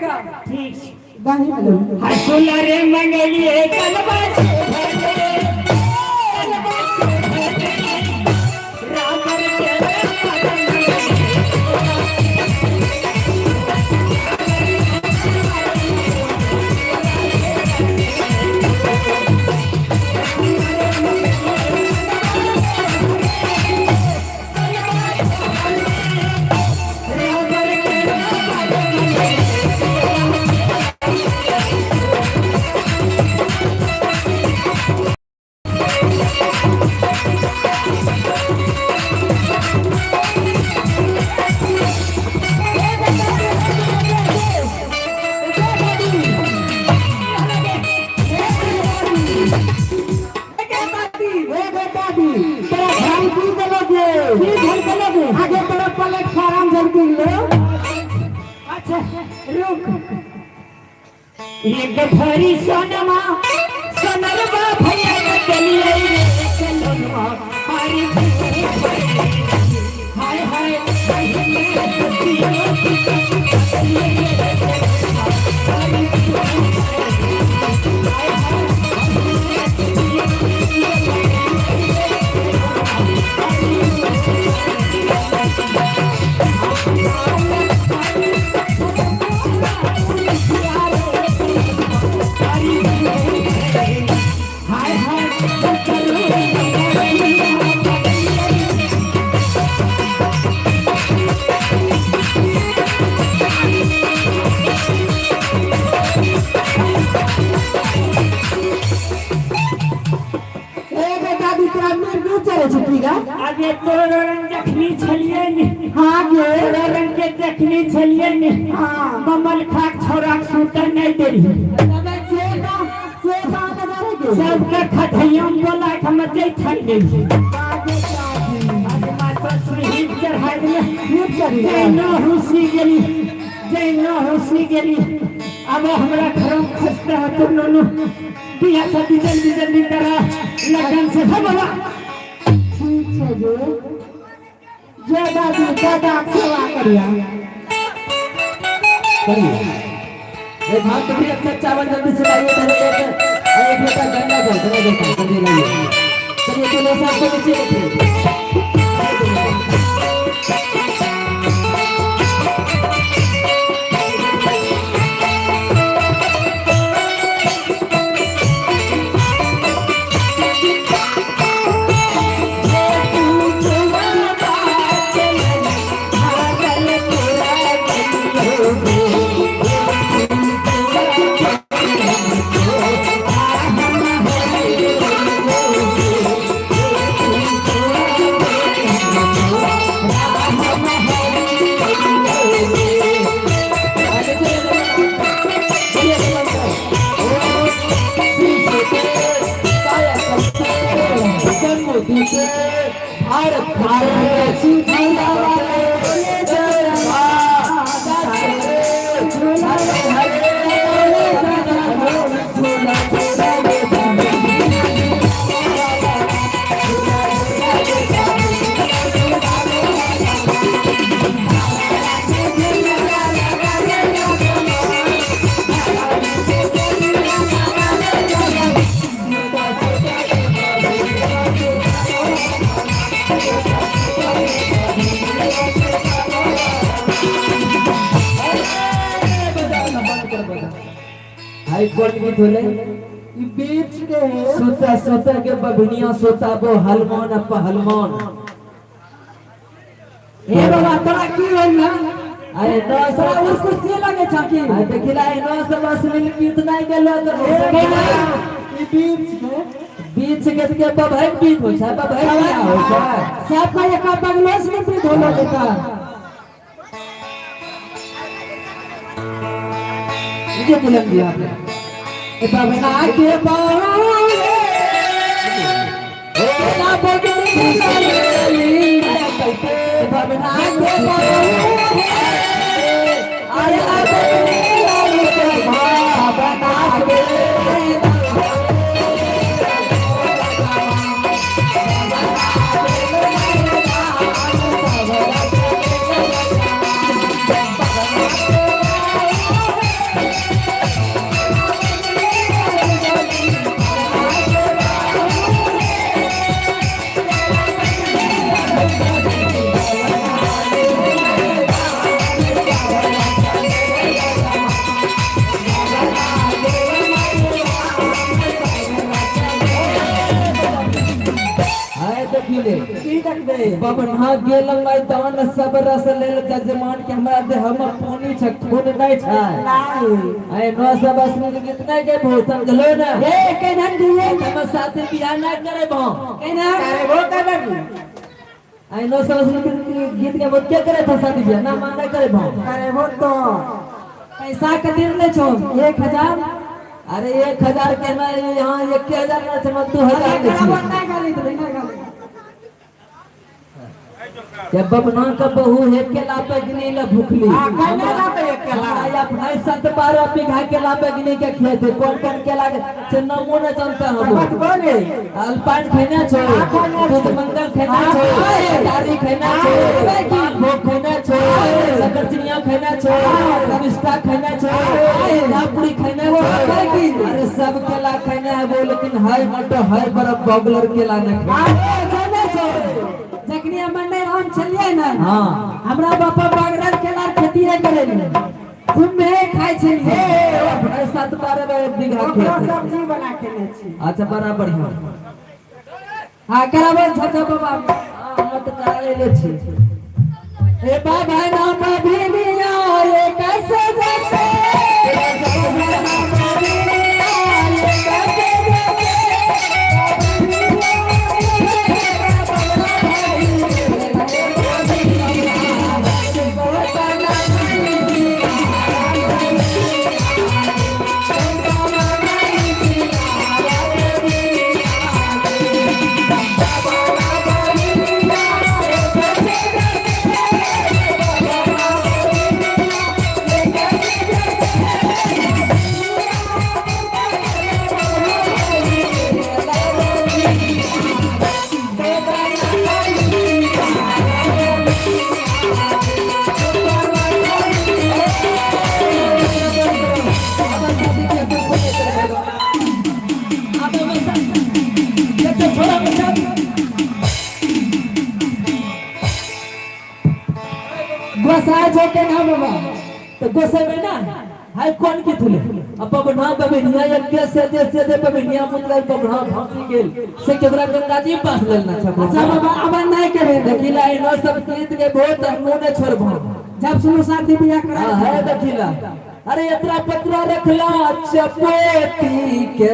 जाएगा। ठीक गाही लो हसुला रे मंगलिए कलबा से भले कलबा से भले रामर के आगे तेरा प्लेटफार्म जल्दी लो। अच्छा रुक एक भरी सोनमा सोनरवा भैया के चलिए रे चलनवा हरी हाय हाय आगे तोरा रंग जखनी छलिए ने हाँ गे तोरा रंग के जखनी छलिए ने हाँ ममल खाक छोरा सूटर नहीं दे रही सबके खधैया बोला कि हम जई थक गई आज मात्र सुरही चढ़ा दिए जय न हुसी गेली जय न हुसी गेली अब हमरा घर में खस्ता है तो नो बिया शादी जल्दी जल्दी करा लगन से हो बाबा ठीक है जो दादी दादा सेवा करिया ये भात भी अच्छा चावल जल्दी से लाइए एक लोटा गंगा जल चलिए लाइए चलिए चलो सबको नीचे रखिए भारत भारत हाई कोर्ट में धोले बीच के सोता सोता के बभनिया सोता वो हलमान अपा हलमान ए बाबा तोरा की होई ना अरे नो तोरा उस कुर्सी लगे छाकी अरे देखिला नो सब असली कितना गेलो तो ई बीच के बभै बीच हो छै बभै क्या हो छै सब का एक बगलेस में भी धोलो देता ये दिलन दिया आपने बबना के बारे ओ ना बगले बबना के बारे अरे बगले बना के ले की देखबे बबना गेल मैं तवन सब रस लेल जजमान के हमरा दे हम पानी छ खून नहीं छै नहीं आए नो सब असली गीत नहीं के भो समझलो ना ए केनन दिए हम साथे बियाह ना करे भो केना करे वो करबी आई नो सब असली गीत के बोल के करे था शादी बियाह ना माने करे भो करे वो तो पैसा कतिर ले छो 1000 अरे 1000 के ना यहाँ 1000 ना समझ 2000 के छी नहीं गाली तो नहीं गाली ये बबना का बहू है के लापे गिनी ल भूखली कहने लापे एक केला अपना 7-12 बीघा के लापे गिनी के खेत कौन के लागे से नमो न जानता हम बोले अल्पान खैना छो दूध मंगल खैना छो दारी खैना छो भोग खैना छो शक्कर चिनिया खैना छो कनिष्ठा खैना छो नापुरी खैना छो अरे सब केला खैना है वो लेकिन हाय मटो हाय बरफ बॉगलर केला न जाने छो जखनी हमर ने हम चलिए ना हां हमरा बापा बागरर केला खेती रे करे तुम में खाइ छलिए अपना 7-12 बीघा खेत सब्जी बना के ले छी अच्छा बड़ा बढ़िया हां कराबो छोटा बाबा मत करा ले छी ए बाबा नाम भीलिया ये कैसे जैसे गोसाई जो के नाम बाबा तो गोसे में ना हाय कौन की थुले अब बबना बबनिया एक के से दे बबनिया मतलब बबना फांसी गेल से केवरा गंगा जी पास लेना छ अच्छा बाबा अब नहीं करे देखिला इनो सब गीत के बहुत मुने छोड़ भो जब सुनो शादी बियाह करा हां है देखिला अरे इतना पत्रा रखला चपेटी के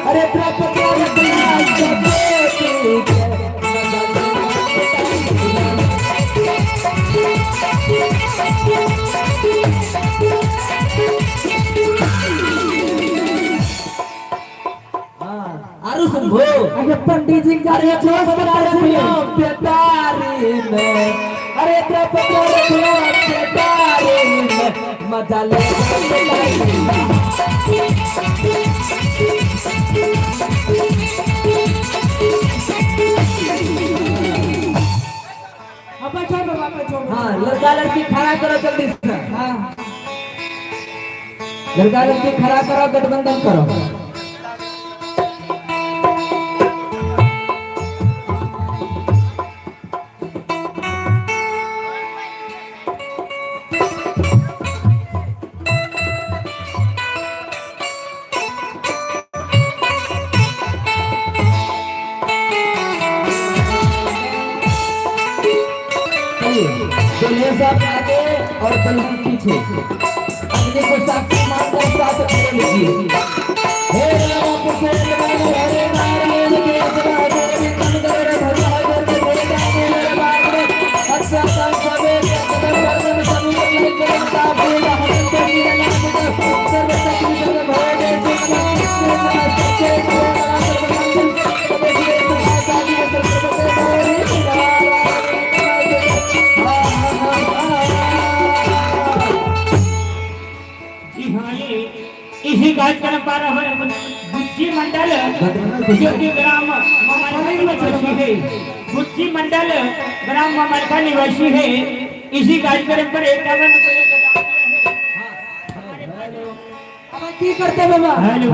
अरे इतना पत्रा रखला चपेटी के आरु सुन भो अरे पंडित जी का अरे जोश बना रखियो पेटारी में अरे इतना पत्रा रखला पेटारी में मजा ले अब छोड़ बाबा छोड़ हाँ लड़का लड़की खड़ा करो जल्दी से हां लड़का लड़की खड़ा करो गठबंधन करो दुल्हे साहब आगे और दुल्हन पीछे अपने को साक्षी मानकर साथ खड़े लीजिए हे राम कृष्ण हरे नारायण के सदा देवी करे भगवान के बोले जाने मेरे बाग में अच्छा संसवे कदम कदम सभी के करता बोला हम तेरी नाम को सर्व शक्ति सर्व भोगे सच्चे इसी कार्यक्रम पर बुच्ची मंडल जो कि ग्राम ममरखा निवासी है बुच्ची मंडल ग्राम ममरखा निवासी है इसी कार्यक्रम पर 51 अब की करते बाबा हेलो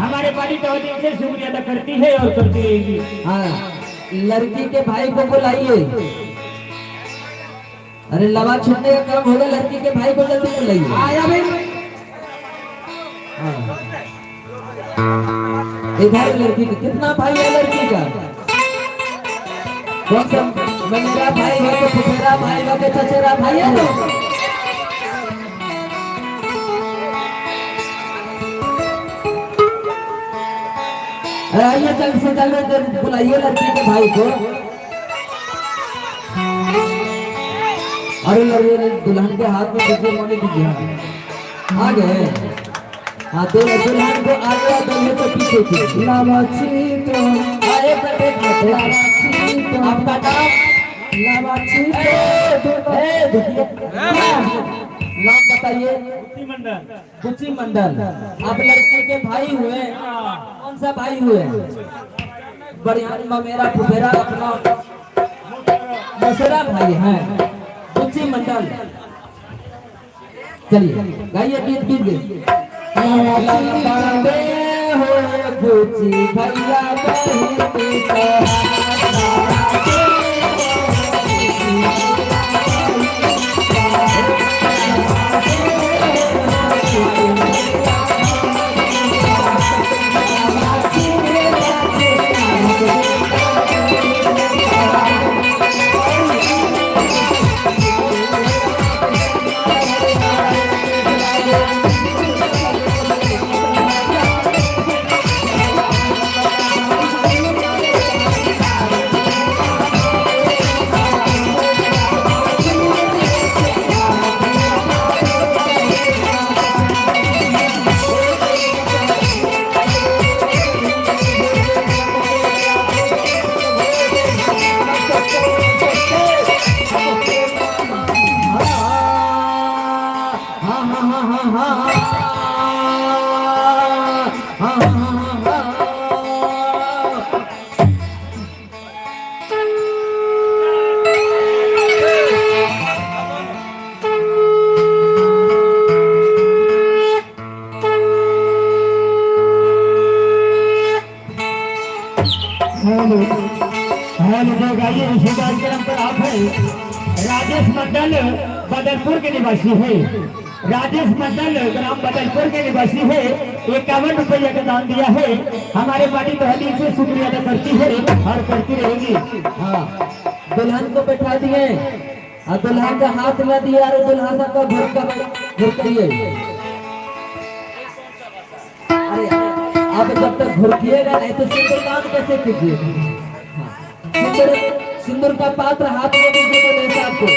हमारे पार्टी तो दिन से शुक्रिया अदा करती है और करती रहेगी हाँ लड़की के भाई को बुलाइए अरे लवा छूटने का काम होगा लड़की के भाई को जल्दी बुलाइए आया भाई इधर लड़की का कितना भाई है लड़की का कौन सा मेरा भाई हो तो फुफेरा भाई हो तो चचेरा भाई है तो अरे आइए जल्द से जल्द बुलाइए लड़की के भाई को। अरे लड़के दुल्हन के हाथ में दीजिए मोने दीजिए आ गए। हाँ तो दुल्हन को आगे और दुल्हे को पीछे की लावाची तो अरे प्रत्येक लावाची तो आपका नाम लावाची तो नाम बताइए। कुची मंडल। आप लड़के के भाई हुए कौन सा भाई हुए? बढ़िया मेरा फुफेरा अपना मसरा भाई है कुची मंडल। चलिए गाइए गीत गीत गीत कुची भैया गाइए रिश्तेदार के नाम पर आप है राजेश मंडल बदलपुर के निवासी है। राजेश मंडल ग्राम बदलपुर के निवासी है। 51 रुपया का दान दिया है। हमारे पार्टी तहे दिल से शुक्रिया अदा करती है और करती रहेगी। हाँ दुल्हन को बैठा दिए और दुल्हन का हाथ में दिया और दुल्हन का घुर करिए। अरे आप जब तक घुरकिएगा नहीं तो सिंदूरदान कैसे कीजिए? सिंदूर का पात्र हाथ में दीजिए तो आपको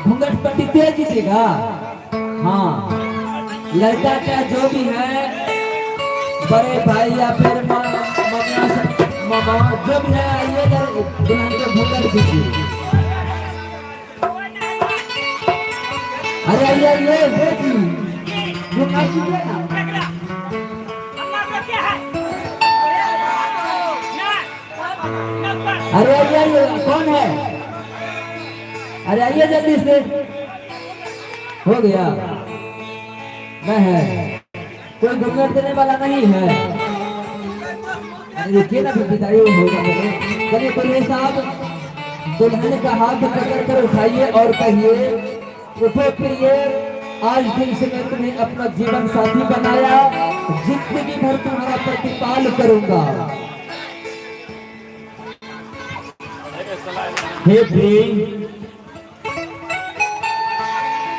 घूंघट पट्टी तेज जीतेगा। हाँ लड़का का जो भी है बड़े भाई या फिर मामा जो भी है आइए दुल्हन को घूंघट दीजिए। अरे आइए घूंघट दीजिए ना। अरे आइए कौन है? अरे आइए जल्दी से हो गया। मैं है कोई घूंघट देने वाला नहीं है। अरे देखिए ना फिर बिताई होगा। चलिए दुल्हे साहब दुल्हन का हाथ पकड़ कर उठाइए और कहिए उठो प्रिय आज दिन से मैं तुम्हें अपना जीवन साथी बनाया। जिंदगी भर तुम्हारा प्रतिपाल करूंगा। हे प्रिय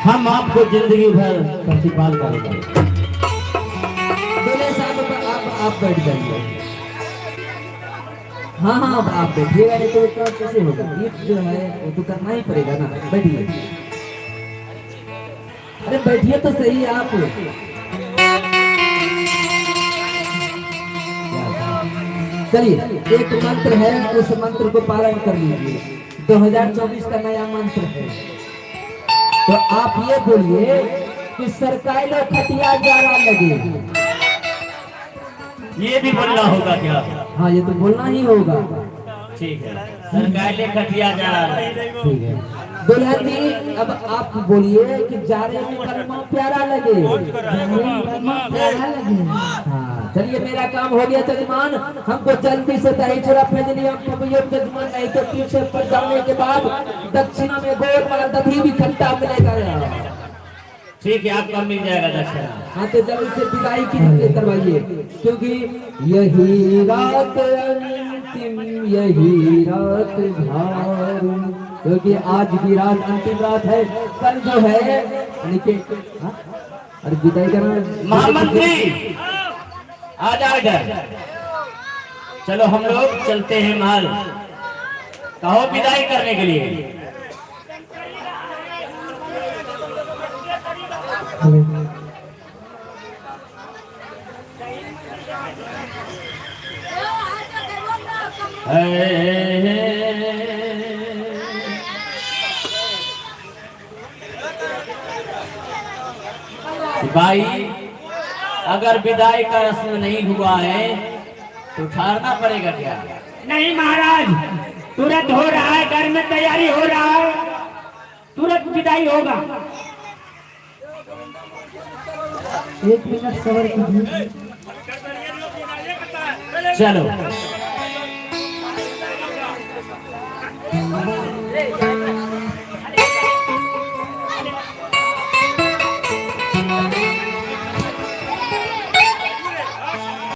हम आपको जिंदगी भर प्रतिपाल करेंगे। दूल्हे साहब आप बैठ जाइए। हाँ हाँ आप बैठिएगा, नहीं तो क्या कैसे होगा, गीत जो है वो तो करना ही पड़ेगा ना, बैठिए। अरे बैठिए तो सही आप। चलिए एक मंत्र है, उस मंत्र को पालन कर लीजिए। 2024 का नया मंत्र है, तो आप ये बोलिए कि सरकारी लोग खटिया जारा लगे। ये भी बोलना होगा क्या? हाँ ये तो बोलना ही होगा। ठीक है, सरकारी खटिया जा रहा है। ठीक है दुल्हन जी, अब आप बोलिए कि जारे में कलमा प्यारा लगे। कलमा प्यारा लगे। हाँ चलिए मेरा काम हो गया जजमान, हमको जल्दी से दही चूड़ा भेज दिया जजमान, नहीं तो पीछे पर जाने के बाद दक्षिणा में गोल वाला दही भी खट्टा मिलेगा। ठीक है, आपका मिल जाएगा दक्षिणा। हाँ तो जल्दी से विदाई कीजिए, करवाइए, क्योंकि यही रात अंतिम, यही रात भारी, क्योंकि आज की रात अंतिम रात है, कल जो है हाँ? अरे विदाई करना। महामंत्री आ जाओ इधर, चलो हम लोग चलते हैं महल। कहो विदाई करने के लिए। भाई अगर विदाई का रस्म नहीं हुआ है तो ठहरना पड़ेगा क्या? नहीं महाराज, तुरंत हो रहा है, घर में तैयारी हो रहा है, तुरंत विदाई होगा। एक मिनट सबर कीजिए। चलो